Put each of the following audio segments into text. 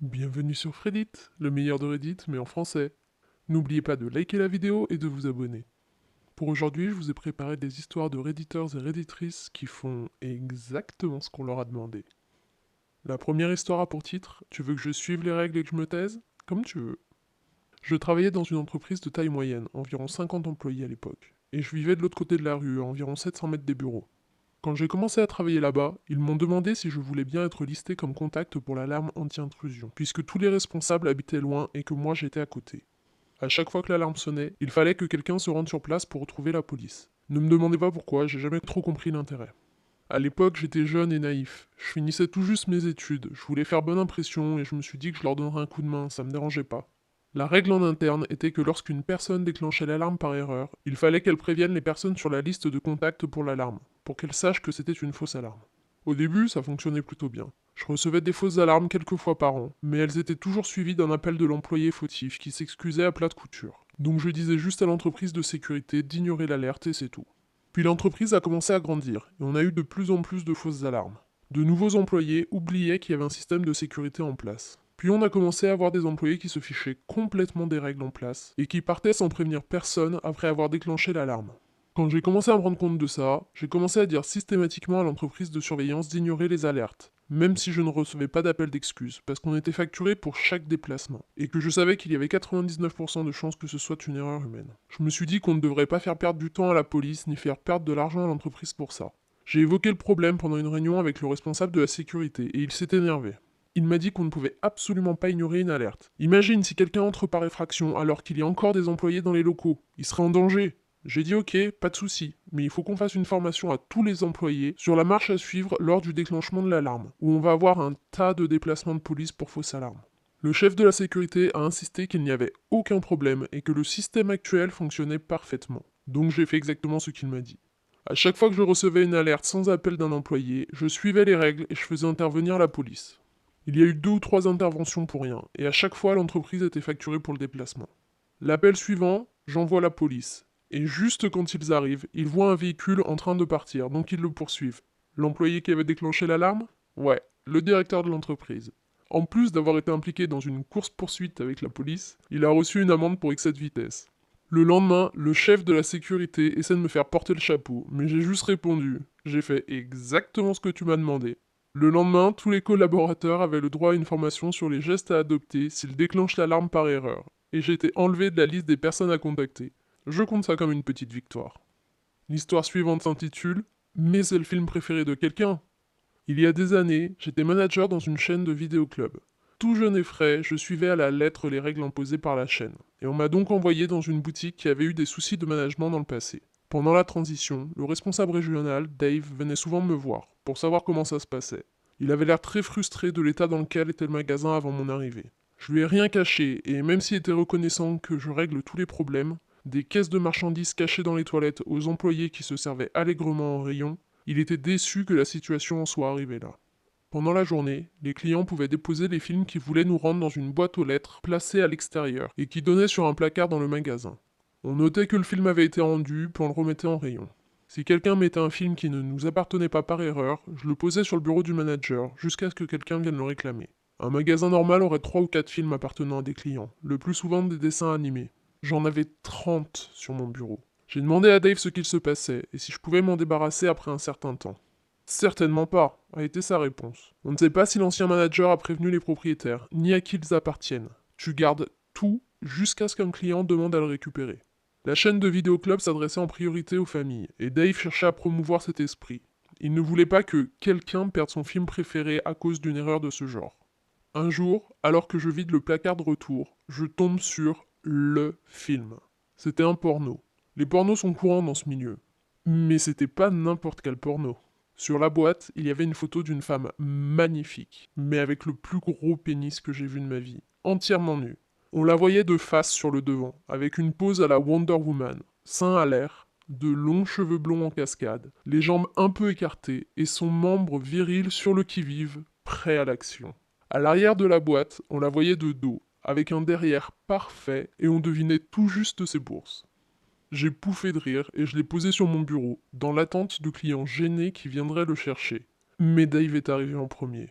Bienvenue sur Reddit, le meilleur de Reddit mais en français. N'oubliez pas de liker la vidéo et de vous abonner. Pour aujourd'hui, je vous ai préparé des histoires de redditeurs et redditrices qui font exactement ce qu'on leur a demandé. La première histoire a pour titre « Tu veux que je suive les règles et que je me taise ?» Comme tu veux. Je travaillais dans une entreprise de taille moyenne, environ 50 employés à l'époque, et je vivais de l'autre côté de la rue, à environ 700 mètres des bureaux. Quand j'ai commencé à travailler là-bas, ils m'ont demandé si je voulais bien être listé comme contact pour l'alarme anti-intrusion, puisque tous les responsables habitaient loin et que moi j'étais à côté. À chaque fois que l'alarme sonnait, il fallait que quelqu'un se rende sur place pour retrouver la police. Ne me demandez pas pourquoi, j'ai jamais trop compris l'intérêt. À l'époque, j'étais jeune et naïf. Je finissais tout juste mes études, je voulais faire bonne impression et je me suis dit que je leur donnerais un coup de main, ça me dérangeait pas. La règle en interne était que lorsqu'une personne déclenchait l'alarme par erreur, il fallait qu'elle prévienne les personnes sur la liste de contacts pour l'alarme, pour qu'elles sachent que c'était une fausse alarme. Au début, ça fonctionnait plutôt bien. Je recevais des fausses alarmes quelques fois par an, mais elles étaient toujours suivies d'un appel de l'employé fautif qui s'excusait à plat de couture. Donc je disais juste à l'entreprise de sécurité d'ignorer l'alerte et c'est tout. Puis l'entreprise a commencé à grandir, et on a eu de plus en plus de fausses alarmes. De nouveaux employés oubliaient qu'il y avait un système de sécurité en place. Puis on a commencé à avoir des employés qui se fichaient complètement des règles en place, et qui partaient sans prévenir personne après avoir déclenché l'alarme. Quand j'ai commencé à me rendre compte de ça, j'ai commencé à dire systématiquement à l'entreprise de surveillance d'ignorer les alertes, même si je ne recevais pas d'appel d'excuses, parce qu'on était facturé pour chaque déplacement, et que je savais qu'il y avait 99% de chances que ce soit une erreur humaine. Je me suis dit qu'on ne devrait pas faire perdre du temps à la police, ni faire perdre de l'argent à l'entreprise pour ça. J'ai évoqué le problème pendant une réunion avec le responsable de la sécurité, et il s'est énervé. Il m'a dit qu'on ne pouvait absolument pas ignorer une alerte. Imagine si quelqu'un entre par effraction alors qu'il y a encore des employés dans les locaux. Il serait en danger. J'ai dit ok, pas de souci, mais il faut qu'on fasse une formation à tous les employés sur la marche à suivre lors du déclenchement de l'alarme, où on va avoir un tas de déplacements de police pour fausse alarme. Le chef de la sécurité a insisté qu'il n'y avait aucun problème et que le système actuel fonctionnait parfaitement. Donc j'ai fait exactement ce qu'il m'a dit. À chaque fois que je recevais une alerte sans appel d'un employé, je suivais les règles et je faisais intervenir la police. Il y a eu 2 ou 3 interventions pour rien, et à chaque fois l'entreprise était facturée pour le déplacement. L'appel suivant, j'envoie la police. Et juste quand ils arrivent, ils voient un véhicule en train de partir, donc ils le poursuivent. L'employé qui avait déclenché l'alarme? Ouais, le directeur de l'entreprise. En plus d'avoir été impliqué dans une course-poursuite avec la police, il a reçu une amende pour excès de vitesse. Le lendemain, le chef de la sécurité essaie de me faire porter le chapeau, mais j'ai juste répondu. J'ai fait exactement ce que tu m'as demandé. Le lendemain, tous les collaborateurs avaient le droit à une formation sur les gestes à adopter s'ils déclenchent l'alarme par erreur, et j'ai été enlevé de la liste des personnes à contacter. Je compte ça comme une petite victoire. L'histoire suivante s'intitule Mais c'est le film préféré de quelqu'un. Il y a des années, j'étais manager dans une chaîne de vidéoclub. Tout jeune et frais, je suivais à la lettre les règles imposées par la chaîne, et on m'a donc envoyé dans une boutique qui avait eu des soucis de management dans le passé. Pendant la transition, le responsable régional, Dave, venait souvent me voir, pour savoir comment ça se passait. Il avait l'air très frustré de l'état dans lequel était le magasin avant mon arrivée. Je lui ai rien caché, et même s'il était reconnaissant que je règle tous les problèmes, des caisses de marchandises cachées dans les toilettes aux employés qui se servaient allègrement en rayon, il était déçu que la situation en soit arrivée là. Pendant la journée, les clients pouvaient déposer les films qu'ils voulaient nous rendre dans une boîte aux lettres placée à l'extérieur et qui donnait sur un placard dans le magasin. On notait que le film avait été rendu, puis on le remettait en rayon. Si quelqu'un mettait un film qui ne nous appartenait pas par erreur, je le posais sur le bureau du manager jusqu'à ce que quelqu'un vienne le réclamer. Un magasin normal aurait 3 ou 4 films appartenant à des clients, le plus souvent des dessins animés. J'en avais 30 sur mon bureau. J'ai demandé à Dave ce qu'il se passait et si je pouvais m'en débarrasser après un certain temps. Certainement pas, a été sa réponse. On ne sait pas si l'ancien manager a prévenu les propriétaires, ni à qui ils appartiennent. Tu gardes tout jusqu'à ce qu'un client demande à le récupérer. La chaîne de vidéoclub s'adressait en priorité aux familles, et Dave cherchait à promouvoir cet esprit. Il ne voulait pas que quelqu'un perde son film préféré à cause d'une erreur de ce genre. Un jour, alors que je vide le placard de retour, je tombe sur le film. C'était un porno. Les pornos sont courants dans ce milieu. Mais c'était pas n'importe quel porno. Sur la boîte, il y avait une photo d'une femme magnifique, mais avec le plus gros pénis que j'ai vu de ma vie, entièrement nue. On la voyait de face sur le devant, avec une pose à la Wonder Woman, seins à l'air, de longs cheveux blonds en cascade, les jambes un peu écartées et son membre viril sur le qui-vive, prêt à l'action. À l'arrière de la boîte, on la voyait de dos, avec un derrière parfait et on devinait tout juste ses bourses. J'ai pouffé de rire et je l'ai posé sur mon bureau, dans l'attente de clients gênés qui viendraient le chercher. Mais Dave est arrivé en premier.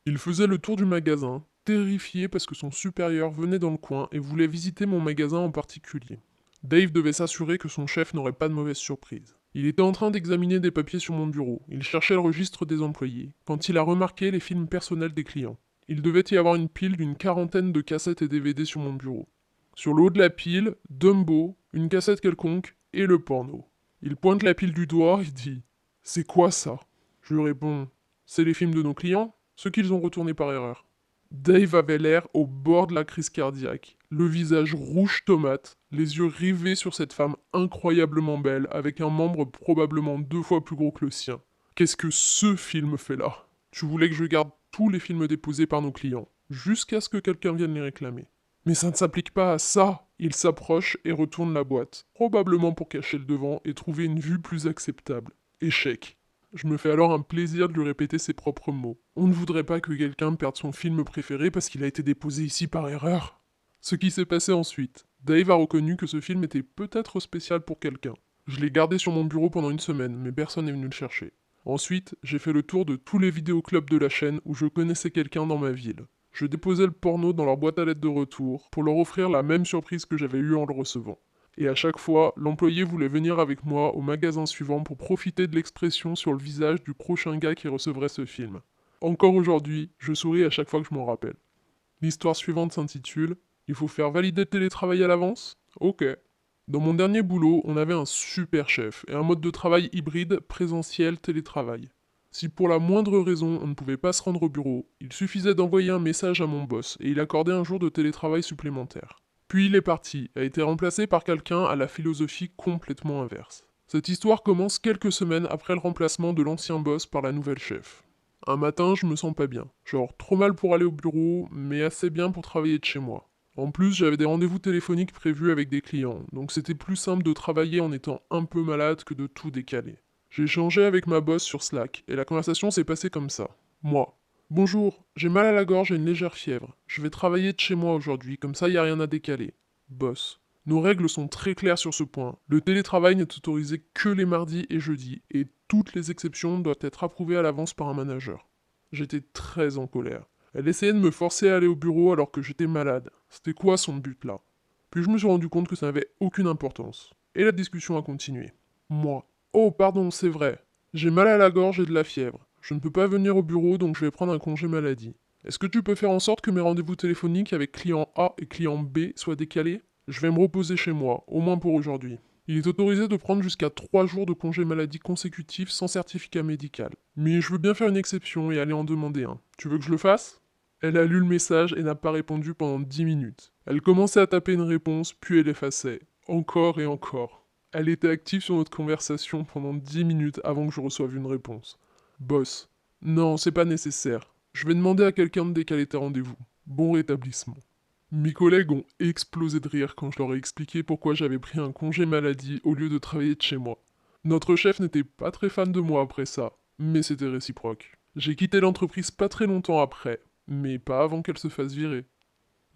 Il faisait le tour du magasin, terrifié parce que son supérieur venait dans le coin et voulait visiter mon magasin en particulier. Dave devait s'assurer que son chef n'aurait pas de mauvaise surprise. Il était en train d'examiner des papiers sur mon bureau. Il cherchait le registre des employés, quand il a remarqué les films personnels des clients. Il devait y avoir une pile d'une quarantaine de cassettes et DVD sur mon bureau. Sur le haut de la pile, Dumbo, une cassette quelconque et le porno. Il pointe la pile du doigt et dit « C'est quoi ça ?» Je lui réponds « C'est les films de nos clients, ceux qu'ils ont retournés par erreur. » Dave avait l'air au bord de la crise cardiaque, le visage rouge tomate, les yeux rivés sur cette femme incroyablement belle, avec un membre probablement 2 fois plus gros que le sien. Qu'est-ce que ce film fait là? Tu voulais que je garde tous les films déposés par nos clients, jusqu'à ce que quelqu'un vienne les réclamer. Mais ça ne s'applique pas à ça. Il s'approche et retourne la boîte, probablement pour cacher le devant et trouver une vue plus acceptable. Échec. Je me fais alors un plaisir de lui répéter ses propres mots. On ne voudrait pas que quelqu'un perde son film préféré parce qu'il a été déposé ici par erreur. Ce qui s'est passé ensuite. Dave a reconnu que ce film était peut-être spécial pour quelqu'un. Je l'ai gardé sur mon bureau pendant une semaine, mais personne n'est venu le chercher. Ensuite, j'ai fait le tour de tous les vidéoclubs de la chaîne où je connaissais quelqu'un dans ma ville. Je déposais le porno dans leur boîte à lettres de retour pour leur offrir la même surprise que j'avais eue en le recevant. Et à chaque fois, l'employé voulait venir avec moi au magasin suivant pour profiter de l'expression sur le visage du prochain gars qui recevrait ce film. Encore aujourd'hui, je souris à chaque fois que je m'en rappelle. L'histoire suivante s'intitule « Il faut faire valider le télétravail à l'avance ?» Ok. Dans mon dernier boulot, on avait un super chef et un mode de travail hybride présentiel-télétravail. Si pour la moindre raison on ne pouvait pas se rendre au bureau, il suffisait d'envoyer un message à mon boss et il accordait un jour de télétravail supplémentaire. Puis il est parti, a été remplacé par quelqu'un à la philosophie complètement inverse. Cette histoire commence quelques semaines après le remplacement de l'ancien boss par la nouvelle chef. Un matin, je me sens pas bien. Genre trop mal pour aller au bureau, mais assez bien pour travailler de chez moi. En plus, j'avais des rendez-vous téléphoniques prévus avec des clients, donc c'était plus simple de travailler en étant un peu malade que de tout décaler. J'ai échangé avec ma boss sur Slack, et la conversation s'est passée comme ça. Moi. Bonjour, j'ai mal à la gorge et une légère fièvre. Je vais travailler de chez moi aujourd'hui, comme ça y a rien à décaler. Boss. Nos règles sont très claires sur ce point. Le télétravail n'est autorisé que les mardis et jeudis, et toutes les exceptions doivent être approuvées à l'avance par un manager. J'étais très en colère. Elle essayait de me forcer à aller au bureau alors que j'étais malade. C'était quoi son but là? Puis je me suis rendu compte que ça n'avait aucune importance. Et la discussion a continué. Moi. Oh pardon, c'est vrai. J'ai mal à la gorge et de la fièvre. Je ne peux pas venir au bureau donc je vais prendre un congé maladie. Est-ce que tu peux faire en sorte que mes rendez-vous téléphoniques avec client A et client B soient décalés? Je vais me reposer chez moi, au moins pour aujourd'hui. Il est autorisé de prendre jusqu'à 3 jours de congé maladie consécutifs sans certificat médical. Mais je veux bien faire une exception et aller en demander un. Tu veux que je le fasse? Elle a lu le message et n'a pas répondu pendant 10 minutes. Elle commençait à taper une réponse, puis elle effaçait. Encore et encore. Elle était active sur notre conversation pendant 10 minutes avant que je reçoive une réponse. Boss. Non, c'est pas nécessaire. Je vais demander à quelqu'un de décaler tes rendez-vous. Bon rétablissement. Mes collègues ont explosé de rire quand je leur ai expliqué pourquoi j'avais pris un congé maladie au lieu de travailler de chez moi. Notre chef n'était pas très fan de moi après ça, mais c'était réciproque. J'ai quitté l'entreprise pas très longtemps après, mais pas avant qu'elle se fasse virer.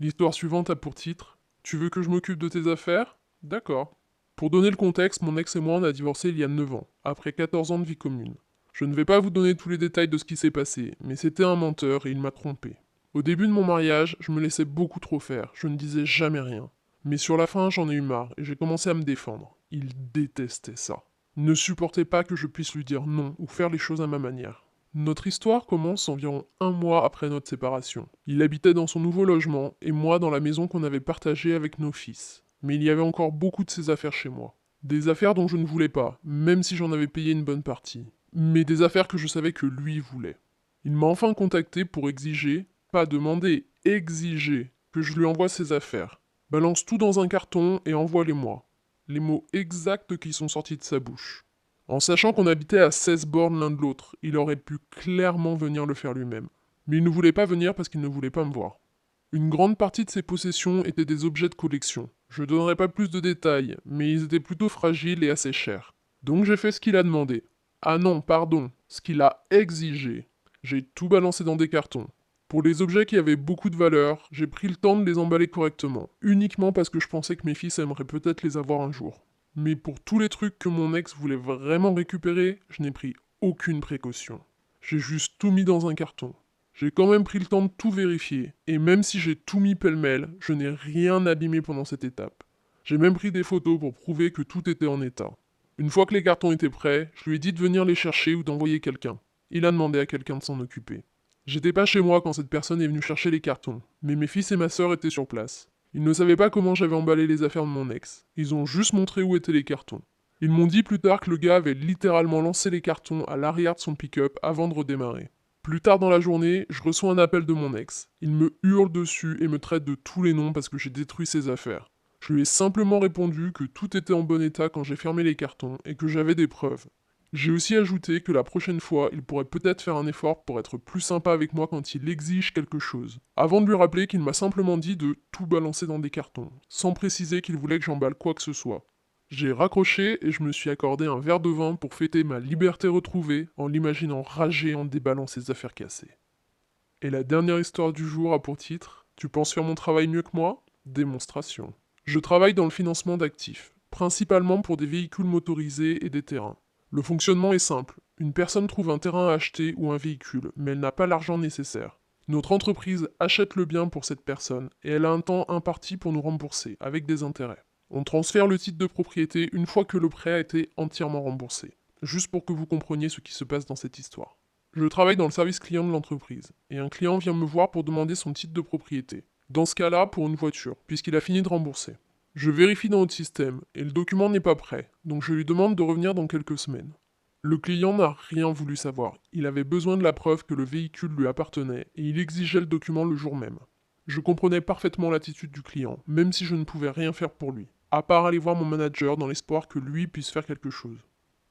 L'histoire suivante a pour titre « Tu veux que je m'occupe de tes affaires ?» D'accord. Pour donner le contexte, mon ex et moi on a divorcé il y a 9 ans, après 14 ans de vie commune. Je ne vais pas vous donner tous les détails de ce qui s'est passé, mais c'était un menteur et il m'a trompé. Au début de mon mariage, je me laissais beaucoup trop faire, je ne disais jamais rien. Mais sur la fin, j'en ai eu marre et j'ai commencé à me défendre. Il détestait ça. Il ne supportait pas que je puisse lui dire non ou faire les choses à ma manière. Notre histoire commence environ 1 mois après notre séparation. Il habitait dans son nouveau logement et moi dans la maison qu'on avait partagée avec nos fils. Mais il y avait encore beaucoup de ses affaires chez moi. Des affaires dont je ne voulais pas, même si j'en avais payé une bonne partie. Mais des affaires que je savais que lui voulait. Il m'a enfin contacté pour exiger, pas demander, exiger, que je lui envoie ses affaires. Balance tout dans un carton et envoie-les-moi. Les mots exacts qui sont sortis de sa bouche. En sachant qu'on habitait à 16 bornes l'un de l'autre, il aurait pu clairement venir le faire lui-même. Mais il ne voulait pas venir parce qu'il ne voulait pas me voir. Une grande partie de ses possessions étaient des objets de collection. Je donnerai pas plus de détails, mais ils étaient plutôt fragiles et assez chers. Donc j'ai fait ce qu'il a demandé. Ah non, pardon, ce qu'il a exigé. J'ai tout balancé dans des cartons. Pour les objets qui avaient beaucoup de valeur, j'ai pris le temps de les emballer correctement, uniquement parce que je pensais que mes fils aimeraient peut-être les avoir un jour. Mais pour tous les trucs que mon ex voulait vraiment récupérer, je n'ai pris aucune précaution. J'ai juste tout mis dans un carton. J'ai quand même pris le temps de tout vérifier, et même si j'ai tout mis pêle-mêle, je n'ai rien abîmé pendant cette étape. J'ai même pris des photos pour prouver que tout était en état. Une fois que les cartons étaient prêts, je lui ai dit de venir les chercher ou d'envoyer quelqu'un. Il a demandé à quelqu'un de s'en occuper. J'étais pas chez moi quand cette personne est venue chercher les cartons, mais mes fils et ma sœur étaient sur place. Ils ne savaient pas comment j'avais emballé les affaires de mon ex. Ils ont juste montré où étaient les cartons. Ils m'ont dit plus tard que le gars avait littéralement lancé les cartons à l'arrière de son pick-up avant de redémarrer. Plus tard dans la journée, je reçois un appel de mon ex. Il me hurle dessus et me traite de tous les noms parce que j'ai détruit ses affaires. Je lui ai simplement répondu que tout était en bon état quand j'ai fermé les cartons et que j'avais des preuves. J'ai aussi ajouté que la prochaine fois, il pourrait peut-être faire un effort pour être plus sympa avec moi quand il exige quelque chose. Avant de lui rappeler qu'il m'a simplement dit de tout balancer dans des cartons, sans préciser qu'il voulait que j'emballe quoi que ce soit. J'ai raccroché et je me suis accordé un verre de vin pour fêter ma liberté retrouvée en l'imaginant rager en déballant ses affaires cassées. Et la dernière histoire du jour a pour titre Tu penses faire mon travail mieux que moi? Démonstration. Je travaille dans le financement d'actifs, principalement pour des véhicules motorisés et des terrains. Le fonctionnement est simple. Une personne trouve un terrain à acheter ou un véhicule, mais elle n'a pas l'argent nécessaire. Notre entreprise achète le bien pour cette personne et elle a un temps imparti pour nous rembourser, avec des intérêts. On transfère le titre de propriété une fois que le prêt a été entièrement remboursé. Juste pour que vous compreniez ce qui se passe dans cette histoire. Je travaille dans le service client de l'entreprise, et un client vient me voir pour demander son titre de propriété. Dans ce cas-là, pour une voiture, puisqu'il a fini de rembourser. Je vérifie dans notre système, et le document n'est pas prêt, donc je lui demande de revenir dans quelques semaines. Le client n'a rien voulu savoir, il avait besoin de la preuve que le véhicule lui appartenait, et il exigeait le document le jour même. Je comprenais parfaitement l'attitude du client, même si je ne pouvais rien faire pour lui, à part aller voir mon manager dans l'espoir que lui puisse faire quelque chose.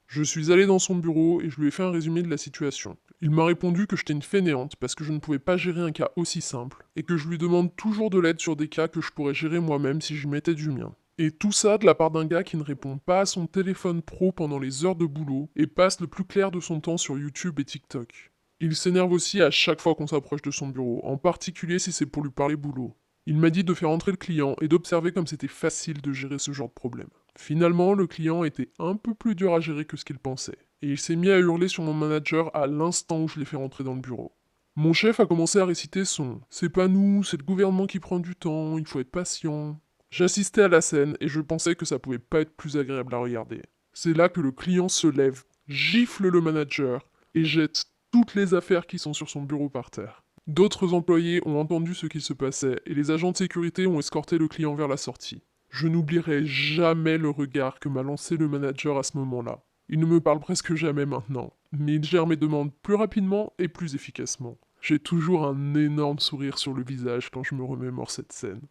Je suis allé dans son bureau et je lui ai fait un résumé de la situation. Il m'a répondu que j'étais une fainéante parce que je ne pouvais pas gérer un cas aussi simple, et que je lui demande toujours de l'aide sur des cas que je pourrais gérer moi-même si je mettais du mien. Et tout ça de la part d'un gars qui ne répond pas à son téléphone pro pendant les heures de boulot et passe le plus clair de son temps sur YouTube et TikTok. Il s'énerve aussi à chaque fois qu'on s'approche de son bureau, en particulier si c'est pour lui parler boulot. Il m'a dit de faire entrer le client et d'observer comme c'était facile de gérer ce genre de problème. Finalement, le client était un peu plus dur à gérer que ce qu'il pensait, et il s'est mis à hurler sur mon manager à l'instant où je l'ai fait rentrer dans le bureau. Mon chef a commencé à réciter son C'est pas nous, c'est le gouvernement qui prend du temps, il faut être patient. J'assistais à la scène et je pensais que ça pouvait pas être plus agréable à regarder. C'est là que le client se lève, gifle le manager et jette toutes les affaires qui sont sur son bureau par terre. D'autres employés ont entendu ce qui se passait et les agents de sécurité ont escorté le client vers la sortie. Je n'oublierai jamais le regard que m'a lancé le manager à ce moment-là. Il ne me parle presque jamais maintenant, mais il gère mes demandes plus rapidement et plus efficacement. J'ai toujours un énorme sourire sur le visage quand je me remémore cette scène.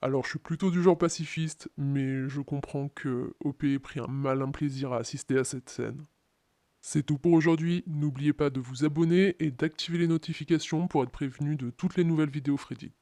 Alors je suis plutôt du genre pacifiste, mais je comprends que OP ait pris un malin plaisir à assister à cette scène. C'est tout pour aujourd'hui, n'oubliez pas de vous abonner et d'activer les notifications pour être prévenu de toutes les nouvelles vidéos Fredit.